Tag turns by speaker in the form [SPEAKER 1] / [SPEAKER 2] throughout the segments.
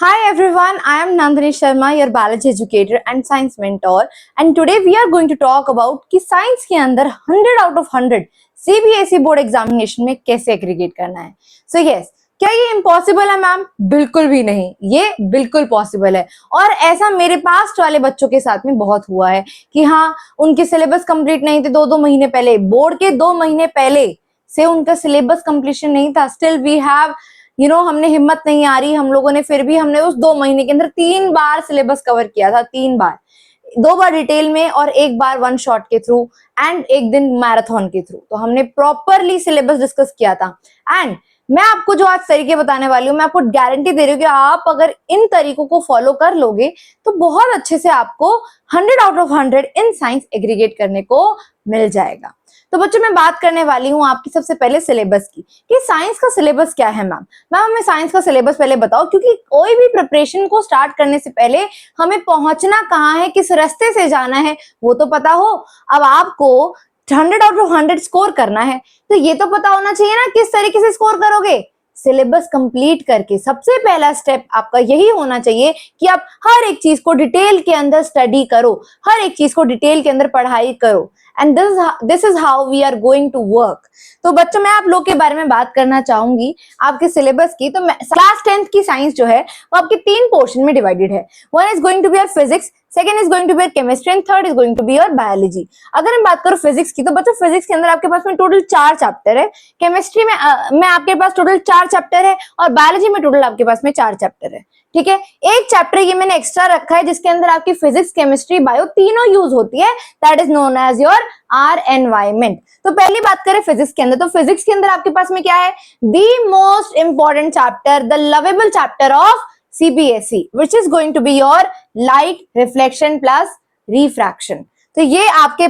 [SPEAKER 1] Hi everyone, I am Nandini Sharma, your biology educator and science mentor, and today we are going to talk about कि science के अंदर 100 out of 100 CBSE board examination में कैसे aggregate करना है। So yes, क्या ये impossible है मैम? बिल्कुल भी नहीं, ये बिल्कुल पॉसिबल है। और ऐसा मेरे पास्ट वाले बच्चों के साथ में बहुत हुआ है कि हाँ, उनके सिलेबस कंप्लीट नहीं थे, 2-2 महीने पहले, बोर्ड के 2 महीने पहले से उनका सिलेबस कंप्लीशन नहीं था। स्टिल वी हैव हमने हिम्मत नहीं आ रही हम लोगों ने, फिर भी हमने उस 2 महीने के अंदर 3 बार सिलेबस कवर किया था। 3 बार, 2 बार डिटेल में और 1 बार वन शॉट के थ्रू एंड 1 दिन मैराथन के थ्रू। तो हमने प्रॉपरली सिलेबस डिस्कस किया था। एंड मैं आपको जो आज तरीके बताने वाली हूँ, मैं आपको गारंटी दे रही हूँ कि आप अगर इन तरीकों को फॉलो कर लोगे तो बहुत अच्छे से आपको 100 out of 100 in science aggregate करने को मिल जाएगा। तो बच्चों, मैं बात करने वाली हूँ आपकी सबसे पहले सिलेबस की कि साइंस का सिलेबस क्या है। मैम हमें साइंस का सिलेबस पहले बताओ, क्योंकि कोई भी प्रिपरेशन को स्टार्ट करने से पहले हमें पहुंचना कहाँ है, किस रास्ते से जाना है, वो तो पता हो। अब आपको 100 out of 100 स्कोर करना है तो ये तो पता होना चाहिए ना किस तरीके से स्कोर करोगे। सिलेबस कंप्लीट करके सबसे पहला स्टेप आपका यही होना चाहिए कि आप हर एक चीज को डिटेल के अंदर स्टडी करो, हर एक चीज को डिटेल के अंदर पढ़ाई करो। And this is how we are going to work. तो बच्चों, मैं आप लोग के बारे में बात करना चाहूंगी आपके सिलेबस की। तो क्लास 10th की साइंस जो है वो आपके 3 पोर्शन में डिवाइडेड है। One is going to be your physics, second is going to be your chemistry and third is going to be your biology. अगर हम बात करो फिजिक्स की, तो बच्चों फिजिक्स के अंदर आपके पास में टोटल 4 चैप्टर है। केमिस्ट्री में आपके पास टोटल 4 चैप्टर है और बायोलॉजी में टोटल आपके पास में 4 चैप्टर है। ठीक है, एक चैप्टर ये मैंने एक्स्ट्रा रखा है जिसके अंदर आपकी फिजिक्स, केमिस्ट्री, बायो तीनों यूज होती है। That is known as your our environment. तो पहली बात करें फिजिक्स के अंदर, तो फिजिक्स के अंदर आपके पास में क्या है? The most important chapter, the lovable chapter of CBSE, which is going to be your light reflection plus refraction। तो ये आपके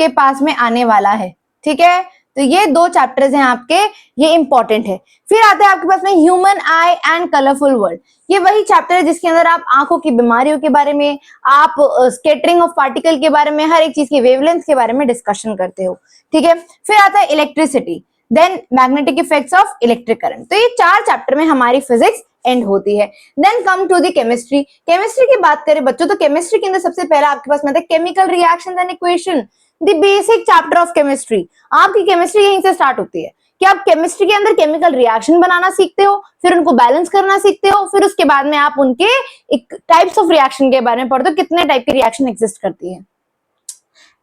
[SPEAKER 1] पास में आने वाला है। ठीक है, तो ये 2 चैप्टर्स हैं आपके, ये इंपॉर्टेंट है। फिर आता है आपके पास में human I and colourful world. ये वही चैप्टर है जिसके अंदर आप आंखों की बीमारियों के बारे में, आप स्कैटरिंग ऑफ पार्टिकल के बारे में, हर एक चीज की वेवलेंथ के बारे में डिस्कशन करते हो। ठीक है, फिर आता है electricity, then magnetic effects of electric current. तो ये 4 चैप्टर में हमारी फिजिक्स एंड होती है। Then come to the chemistry. Chemistry की बात करें बच्चों, तो केमिस्ट्री के अंदर सबसे पहला आपके पास में आता है chemical reactions and equation, the basic chapter of chemistry. आपकी केमिस्ट्री यहीं से स्टार्ट होती है कि आप केमिस्ट्री के अंदर केमिकल रिएक्शन बनाना सीखते हो, फिर उनको बैलेंस करना सीखते हो, फिर उसके बाद में आप उनके टाइप्स ऑफ रिएक्शन के बारे में पढ़ते हो, कितने टाइप की रिएक्शन एग्जिस्ट करती है।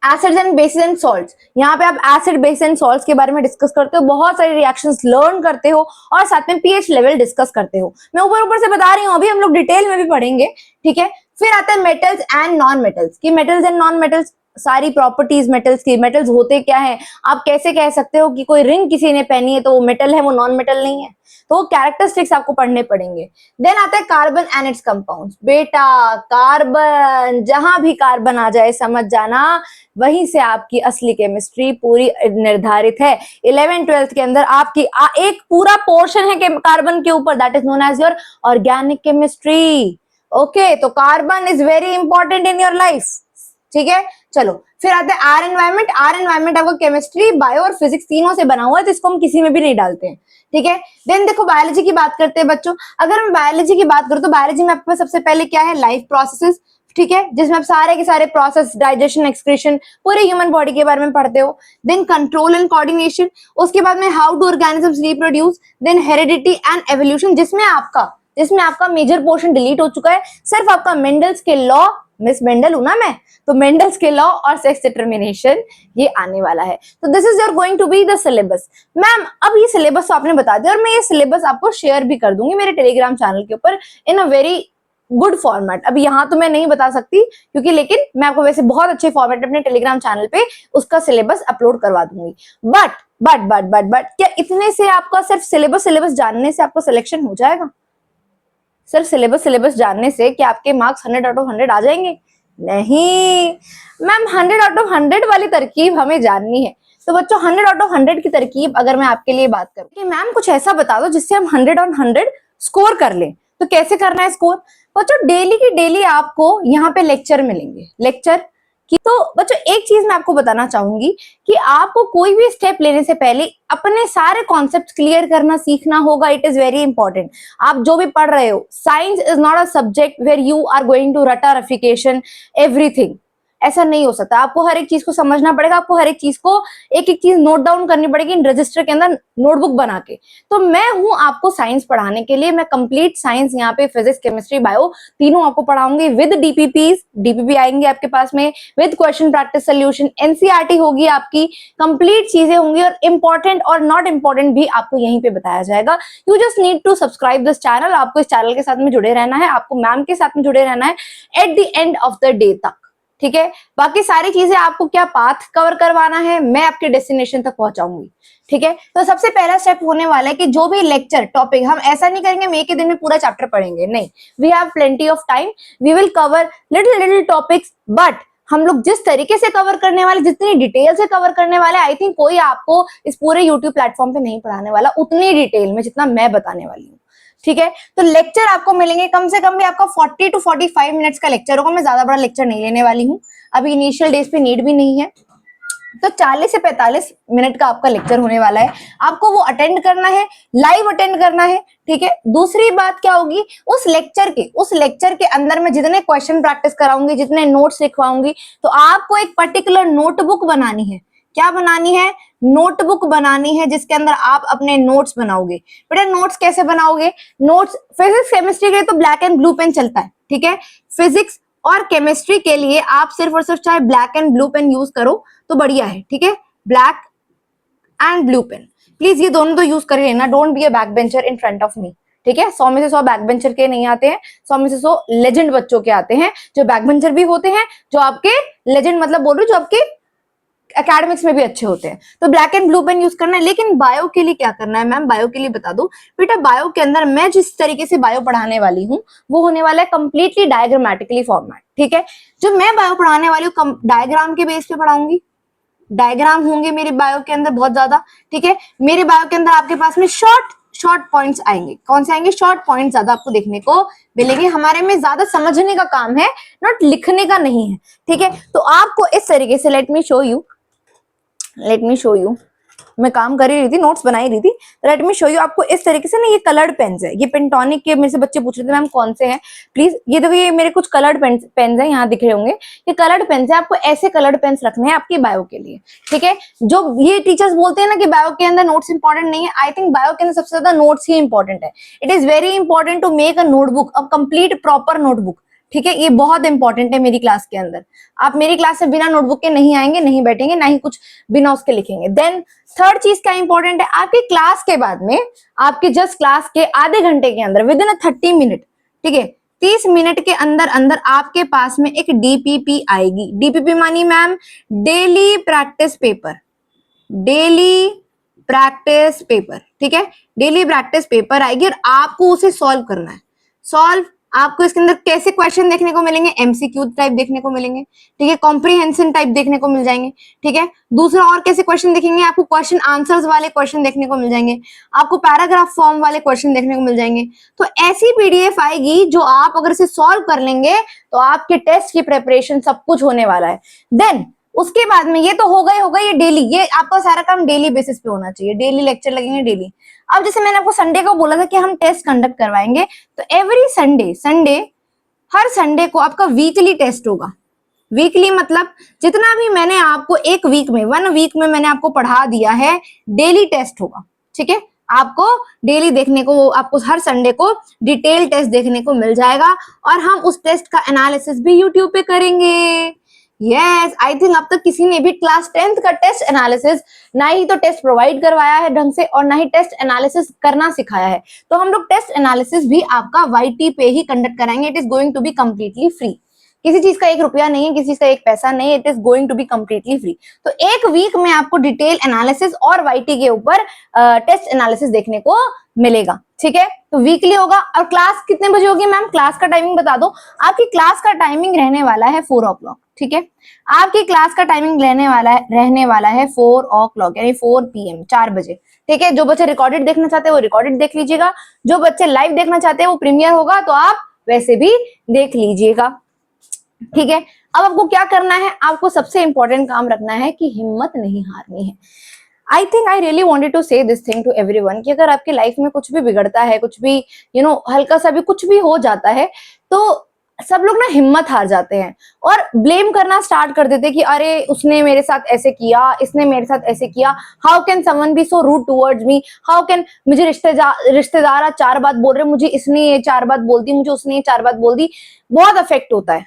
[SPEAKER 1] Acids and bases and salts, यहाँ पे आप एसिड, बेस एंड सॉल्ट्स के बारे में डिस्कस करते हो, बहुत सारे रिएक्शंस लर्न करते हो और साथ में पीएच लेवल डिस्कस करते हो। मैं ऊपर से बता रही हूँ, अभी हम लोग डिटेल में भी पढ़ेंगे। ठीक है, फिर आता है मेटल्स एंड नॉन मेटल्स की मेटल्स एंड नॉन मेटल्स, सारी प्रॉपर्टीज मेटल्स की, मेटल्स होते क्या है, आप कैसे कह सकते हो कि कोई रिंग किसी ने पहनी है तो वो मेटल है, वो नॉन मेटल नहीं है, तो वो कैरेक्टरिस्टिक्स आपको पढ़ने पड़ेंगे। देन आता है कार्बन एंड इट्स कंपाउंड्स। बेटा कार्बन, जहां भी कार्बन आ जाए समझ जाना वहीं से आपकी असली केमिस्ट्री पूरी निर्धारित है। 11th-12th के अंदर आपकी एक पूरा पोर्शन है कार्बन के ऊपर, that is known as your organic chemistry. Okay, तो carbon is very important in your life. ठीक है, चलो फिर आते हैं आर एनवायरमेंट। आर एनवायरमेंट आपको केमिस्ट्री, बायो और फिजिक्स तीनों से बना हुआ है, तो इसको हम किसी में भी नहीं डालते हैं। ठीक है, देन देखो बायोलॉजी की बात करते हैं बच्चों। अगर हम बायोलॉजी की बात करूं तो बायोलॉजी में आपके पास सबसे पहले क्या है? Life processes. ठीक है, जिसमें आप सारे के सारे प्रोसेस, डाइजेशन, एक्सक्रीशन, पूरे ह्यूमन बॉडी के बारे में पढ़ते हो। देन कंट्रोल एंड कोऑर्डिनेशन, उसके बाद में how do organisms reproduce, then heredity and evolution, जिसमें आपका मेजर पोर्शन डिलीट हो चुका है, सिर्फ आपका मेंडल्स के लॉ, मिस मेंडल हूं ना मैं, तो मेंडल्स के लॉ और सेक्स डिटरमिनेशन ये आने वाला है। तो this is your going to be the syllabus. Ma'am अब ये सिलेबस तो आपने बता दिया और मैं ये सिलेबस आपको शेयर भी कर दूंगी मेरे टेलीग्राम चैनल के ऊपर इन अ वेरी गुड फॉर्मेट। अभी यहाँ तो मैं नहीं बता सकती क्योंकि, लेकिन मैं आपको वैसे बहुत अच्छे फॉर्मेट अपने टेलीग्राम चैनल पे उसका सिलेबस अपलोड करवा दूंगी। बट क्या इतने से आपका सिर्फ सिलेबस जानने से आपको सिलेक्शन हो जाएगा? सिर्फ सिलेबस जानने से क्या आपके मार्क्स 100 out of 100 आ जाएंगे? नहीं मैम, 100 out of 100 वाली तरकीब हमें जाननी है। तो बच्चों 100 out of 100 की तरकीब अगर मैं आपके लिए बात करूं कि मैम कुछ ऐसा बता दो जिससे हम 100 on 100 स्कोर कर लें, तो कैसे करना है स्कोर? बच्चों डेली की डेली आपको यहाँ पे लेक्चर मिलेंगे, लेक्चर कि तो बच्चों एक चीज मैं आपको बताना चाहूंगी कि आपको कोई भी स्टेप लेने से पहले अपने सारे कॉन्सेप्ट क्लियर करना सीखना होगा. It is very important. आप जो भी पढ़ रहे हो, science is not a subject where you are going to रटारिफिकेशन एवरीथिंग. ऐसा नहीं हो सकता. आपको हर एक चीज को समझना पड़ेगा. आपको हर एक चीज को एक एक चीज नोट डाउन करनी पड़ेगी इन रजिस्टर के अंदर नोटबुक बना के. तो मैं हूं आपको साइंस पढ़ाने के लिए. मैं कंप्लीट साइंस यहाँ पे फिजिक्स केमिस्ट्री बायो तीनों आपको पढ़ाऊंगी विद डीपीपीज. डीपीपी आएंगे आपके पास में with question practice solution. NCERT होगी आपकी. कंप्लीट चीजें होंगी और इंपॉर्टेंट और नॉट इंपॉर्टेंट भी आपको यहीं पे बताया जाएगा. You just need to subscribe this channel. आपको इस चैनल के साथ में जुड़े रहना है. आपको मैम के साथ में जुड़े रहना है at the end of the day तक. ठीक है. बाकी सारी चीजें आपको क्या पाथ कवर करवाना है, मैं आपके डेस्टिनेशन तक पहुंचाऊंगी. ठीक है. तो सबसे पहला स्टेप होने वाला है कि जो भी लेक्चर टॉपिक, हम ऐसा नहीं करेंगे हम एक ही दिन में पूरा चैप्टर पढ़ेंगे. नहीं, we have plenty of time. We will cover little topics. But हम लोग जिस तरीके से कवर करने वाले, जितनी डिटेल से कवर करने वाले, आई थिंक कोई आपको इस पूरे यूट्यूब प्लेटफॉर्म पे नहीं पढ़ाने वाला उतनी डिटेल में जितना मैं बताने वाली हूँ. ठीक है. तो लेक्चर आपको मिलेंगे कम से कम भी आपका 40 to 45 मिनट्स का लेक्चर होगा. मैं ज्यादा बड़ा लेक्चर नहीं लेने वाली हूँ. अभी इनिशियल डेज पे नीड भी नहीं है. तो 40 से 45 मिनट का आपका लेक्चर होने वाला है. आपको वो अटेंड करना है, लाइव अटेंड करना है. ठीक है. दूसरी बात क्या होगी, उस लेक्चर के अंदर मैं जितने क्वेश्चन प्रैक्टिस कराऊंगी, जितने नोट्स लिखवाऊंगी, तो आपको एक पर्टिकुलर नोटबुक बनानी है. क्या बनानी है? नोटबुक बनानी है जिसके अंदर आप अपने नोट्स बनाओगे. बेटा नोट्स कैसे बनाओगे? नोट्स फिजिक्स केमिस्ट्री के लिए तो ब्लैक एंड ब्लू पेन चलता है. ठीक है. फिजिक्स और केमिस्ट्री के लिए आप सिर्फ और सिर्फ चाहे black and blue pen use करो तो बढ़िया है. ठीक है. Black and blue pen please ये दोनों तो यूज कर लेना. Don't be a back bencher in front of me. ठीक है. 100 में से 100 बैक बेंचर के नहीं आते हैं. 100 में से 100 लेजेंड बच्चों के आते हैं जो बैक बेंचर भी होते हैं, जो आपके लेजेंड मतलब बोल रही हूँ जो आपके एकेडमिक्स में भी अच्छे होते हैं. तो black and blue pen use करना है. लेकिन बायो के लिए क्या करना है मैम? बायो के लिए बता दो बेटा. बायो के अंदर मैं जिस तरीके से बायो पढ़ाने वाली हूँ वो होने वाला है कंप्लीटली डायग्रामेटिकली फॉर्मेट. ठीक है. जो मैं बायो पढ़ाने वाली हूँ डायग्राम के बेस पे पढ़ाऊंगी. डायग्राम होंगे मेरे बायो के अंदर बहुत ज्यादा. ठीक है. मेरे बायो के अंदर आपके पास में शॉर्ट पॉइंट्स आएंगे. कौन से आएंगे? शॉर्ट पॉइंट्स ज्यादा आपको देखने को मिलेंगे. हमारे में ज्यादा समझने का काम है, नॉट लिखने का नहीं है. ठीक है. तो आपको इस तरीके से लेट मी शो यू. मैं काम कर ही रही थी, नोट्स बना ही रही थी. Let me show you. आपको इस तरीके से ना, ये कलर्ड पेन्स है. ये पेंटोनिक के मेरे से बच्चे पूछ रहे थे मैम कौन से हैं. प्लीज ये देखो, ये मेरे कुछ कलर्ड पेन्स है, यहाँ दिख रहे होंगे. ये कलर्ड पेन्स है. आपको ऐसे कलर्ड पेन्स रखने हैं आपकी बायो के लिए. ठीक है. जो ये टीचर्स बोलते हैं ना कि बायो के अंदर नोट्स इंपॉर्टेंट नहीं है, आई थिंक बायो के अंदर सबसे ज्यादा नोट्स ही इंपॉर्टेंट है. It is very important to make a notebook, a complete proper notebook. ठीक है. ये बहुत इंपॉर्टेंट है मेरी क्लास के अंदर. आप मेरी क्लास में बिना नोटबुक के नहीं आएंगे, नहीं बैठेंगे, ना ही कुछ बिना उसके लिखेंगे. देन थर्ड चीज क्या इंपॉर्टेंट है, आपकी क्लास के बाद में, आपके जस्ट क्लास के आधे घंटे के अंदर, विद इन 30 मिनट, ठीक है, 30 मिनट के अंदर अंदर आपके पास में एक डीपीपी आएगी. डीपीपी मानी ma'am daily practice paper. Daily practice paper. ठीक है. डेली प्रैक्टिस पेपर आएगी और आपको उसे सॉल्व करना है. सॉल्व आपको इसके अंदर कैसे क्वेश्चन देखने को मिलेंगे? एमसीक्यू टाइप देखने को मिलेंगे. ठीक है. कॉम्प्रिहेंशन टाइप देखने को मिल जाएंगे. ठीक है. दूसरा और कैसे क्वेश्चन देखेंगे? आपको क्वेश्चन आंसर्स वाले क्वेश्चन देखने को मिल जाएंगे. आपको पैराग्राफ फॉर्म वाले क्वेश्चन देखने को मिल जाएंगे. तो ऐसी पीडीएफ आएगी जो आप अगर इसे सॉल्व कर लेंगे तो आपके टेस्ट की प्रिपरेशन सब कुछ होने वाला है. देन उसके बाद में ये तो होगा ही होगा. ये डेली, ये आपका सारा काम डेली बेसिस पे होना चाहिए. डेली लेक्चर लगेंगे डेली. अब जैसे मैंने आपको संडे को बोला था कि हम टेस्ट कंडक्ट करवाएंगे, तो एवरी संडे हर संडे को आपका वीकली टेस्ट होगा. वीकली मतलब जितना भी मैंने आपको एक वीक में, 1 वीक में मैंने आपको पढ़ा दिया है, डेली टेस्ट होगा. ठीक है. आपको डेली देखने को, आपको हर संडे को डिटेल टेस्ट देखने को मिल जाएगा और हम उस टेस्ट का एनालिसिस भी यूट्यूब पे करेंगे. यस, आई थिंक अब तक किसी ने भी क्लास 10th का टेस्ट एनालिसिस ना ही तो टेस्ट प्रोवाइड करवाया है ढंग से और ना ही टेस्ट एनालिसिस करना सिखाया है. तो हम लोग टेस्ट एनालिसिस भी आपका YT पे ही कंडक्ट कराएंगे. It is going to be completely free. किसी चीज का 1 रुपया नहीं है, किसी चीज का 1 पैसा नहीं है. It is going to be completely free. तो एक वीक में आपको डिटेल एनालिसिस और YT के ऊपर टेस्ट एनालिसिस देखने को मिलेगा. ठीक है. तो वीकली होगा. और क्लास कितने बजे होगी मैम? क्लास का टाइमिंग बता दो. आपकी क्लास का टाइमिंग रहने वाला है 4 o'clock. ठीक है. आपकी क्लास का टाइमिंग रहने वाला है 4 o'clock यानी 4 PM, 4 बजे. ठीक है. जो बच्चे रिकॉर्डेड देखना चाहते हैं वो रिकॉर्डेड देख लीजिएगा. जो बच्चे लाइव देखना चाहते हैं वो प्रीमियर होगा, तो आप वैसे भी देख लीजिएगा. ठीक है, अब आपको क्या करना है, आपको सबसे इंपॉर्टेंट काम रखना है कि हिम्मत नहीं हारनी है। I think I really wanted to say this thing to everyone कि अगर आपकी लाइफ में कुछ भी बिगड़ता है, कुछ भी हल्का सा भी कुछ भी हो जाता है, तो सब लोग ना हिम्मत हार जाते हैं और ब्लेम करना स्टार्ट कर देते हैं कि अरे उसने मेरे साथ ऐसे किया, इसने मेरे साथ ऐसे किया, how can someone be so rude towards me, how can, मुझे रिश्तेदार चार बात बोल रहे, मुझे इसने ये चार बात बोल दी, मुझे उसने ये चार बात बोल दी। बहुत अफेक्ट होता है।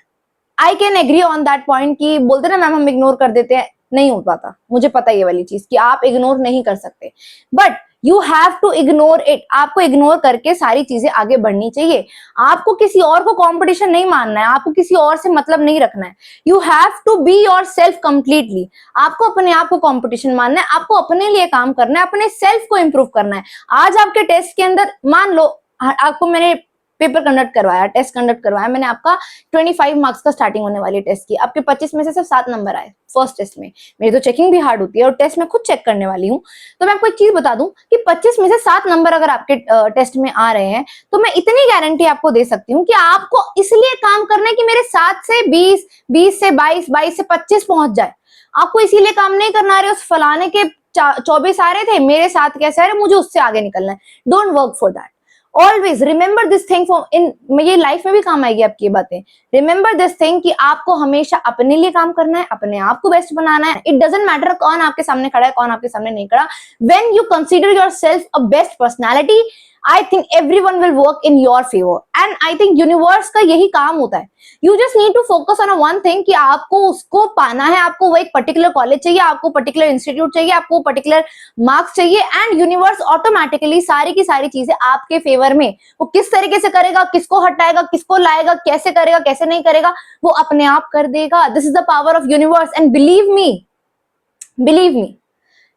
[SPEAKER 1] I can agree on that point कि बोलते ना मैम हम इग्नोर कर देते हैं, नहीं हो पाता, मुझे पता है ये वाली चीज कि आप इग्नोर नहीं कर सकते, but you have to ignore it. आपको इग्नोर करके सारी चीजें आगे बढ़नी चाहिए। आपको किसी और को कंपटीशन नहीं मानना है, आपको किसी और से मतलब नहीं रखना है। You have to be yourself completely. आपको अपने आप को कंपटीशन मानना है, आपको अपने लिए काम करना है, अपने सेल्फ को इंप्रूव करना है। आज आपके टेस्ट के अंदर मान लो आपको मैंने पेपर कंडक्ट करवाया, टेस्ट कंडक्ट करवाया मैंने, आपका 25 मार्क्स का स्टार्टिंग होने वाली टेस्ट की, आपके 25 में से सिर्फ 7 नंबर आए फर्स्ट टेस्ट में। मेरी तो चेकिंग भी हार्ड होती है और टेस्ट मैं खुद चेक करने वाली हूँ। तो मैं आपको एक चीज बता दूं कि 25 में से 7 नंबर अगर आपके टेस्ट में आ रहे हैं, तो मैं इतनी गारंटी आपको दे सकती हूँ कि आपको इसलिए काम करना है कि मेरे 7 से 20, 20 से 22, 22 से 25 पहुंच जाए। आपको इसीलिए काम नहीं करना रहे उस फलाने के 24 आ रहे थे, मेरे साथ कैसे आ रहे, मुझे उससे आगे निकलना है। Don't work for that. Always remember this thing for in, ये लाइफ में भी काम आएगी आपकी ये बातें। रिमेंबर दिस थिंग कि आपको हमेशा अपने लिए काम करना है, अपने आप को बेस्ट बनाना है। इट डजंट मैटर कौन आपके सामने खड़ा है, कौन आपके सामने नहीं खड़ा। When you consider yourself a best personality, I think everyone will work in your favour. And I think universe का यही काम होता है। You just need to focus on one thing कि आपको उसको पाना है, आपको वो एक पर्टिकुलर कॉलेज चाहिए, आपको पर्टिकुलर इंस्टीट्यूट चाहिए, आपको पर्टिकुलर मार्क्स चाहिए, एंड यूनिवर्स ऑटोमेटिकली सारी की सारी चीजें आपके फेवर में, वो किस तरीके से करेगा, किसको हटाएगा, किसको लाएगा, कैसे करेगा, कैसे नहीं करेगा, वो अपने आप कर देगा। This is the power of universe and believe me,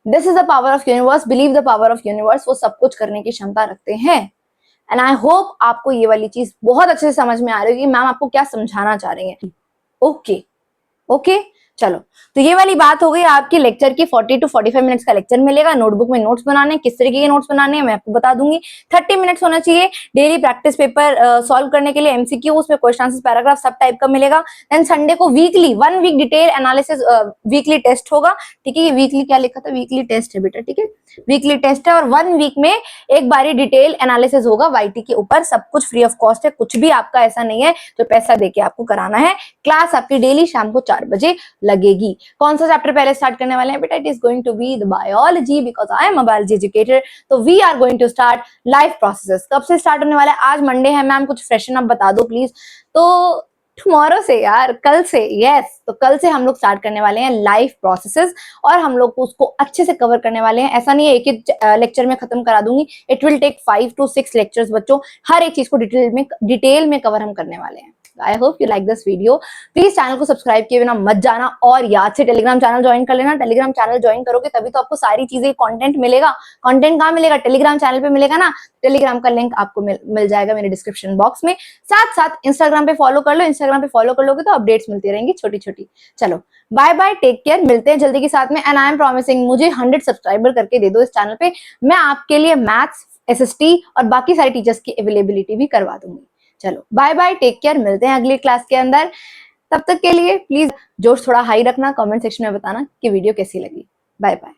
[SPEAKER 1] this is the power of universe, believe the power of universe. वो सब कुछ करने की क्षमता रखते हैं। एंड आई होप आपको ये वाली चीज बहुत अच्छे से समझ में आ रही होगी मैम आपको क्या समझाना चाह रही हैं। ओके ओके, चलो, तो ये वाली बात हो गई आपकी लेक्चर की। 40 to 45 मिनट्स का लेक्चर मिलेगा। नोटबुक में नोट्स बनाने, किस तरीके के नोट्स बनाने हैं मैं आपको बता दूंगी। 30 मिनट्स होना चाहिए। डेली प्रैक्टिस पेपर सॉल्व करने के लिए एमसीक्यू, उसमें क्वेश्चन आंसर पैराग्राफ सब टाइप का मिलेगा। देन संडे को weekly 1 week detail analysis weekly test होगा। ठीक है, ये वीकली क्या लिखा था, वीकली टेस्ट है बेटा, ठीक है, वीकली टेस्ट है। और 1 वीक में एक बारी डिटेल एनालिसिस होगा वाईटी के ऊपर। सब कुछ फ्री ऑफ कॉस्ट है, कुछ भी आपका ऐसा नहीं है तो पैसा देके आपको कराना है। क्लास आपकी डेली शाम को 4 बजे लगेगी। कौन सा चैप्टर पहले स्टार्ट करने वाले हैं बेटा? It is going to be the biology, because I am a biology educator. तो we are going to start life processes. कब से स्टार्ट होने वाला है? आज मंडे है मैम, कुछ फ्रेशन अप बता दो प्लीज। तो टुमारो से यार, कल से, यस, तो कल से हम लोग स्टार्ट करने वाले हैं लाइफ प्रोसेसेस और हम लोग को उसको अच्छे से कवर करने वाले हैं। ऐसा नहीं है एक ही लेक्चर में खत्म करा दूंगी। It will take 5 to 6 lectures बच्चों। हर एक चीज को डिटेल में कवर हम करने वाले हैं। I hope you like this video. Please channel को सब्सक्राइब किए बिना मत जाना और याद से टेलीग्राम चैनल ज्वाइन कर लेना। टेलीग्राम चैनल ज्वाइन करोगे तभी तो आपको सारी चीजें कंटेंट मिलेगा। कंटेंट कहाँ मिलेगा? टेलीग्राम चैनल पे मिलेगा ना। टेलीग्राम का लिंक आपको मिल जाएगा मेरे डिस्क्रिप्शन बॉक्स में। साथ साथ इंस्टाग्राम पे फॉलो कर लो। इंस्टाग्राम पे फॉलो कर लोगे तो अपडेट्स मिलती रहेंगी छोटी छोटी। चलो बाय बाय, टेक केयर, मिलते हैं जल्दी के साथ में। एंड आई एम प्रॉमिसिंग, मुझे 100 सब्सक्राइबर करके दे दो इस चैनल पे। मैं आपके लिए मैथ्स, एसएसटी और बाकी सारे टीचर्स की अवेलेबिलिटी भी करवा दूंगी। चलो बाय बाय, टेक केयर, मिलते हैं अगली क्लास के अंदर। तब तक के लिए प्लीज जोश थोड़ा हाई रखना। कमेंट सेक्शन में बताना कि वीडियो कैसी लगी। Bye bye.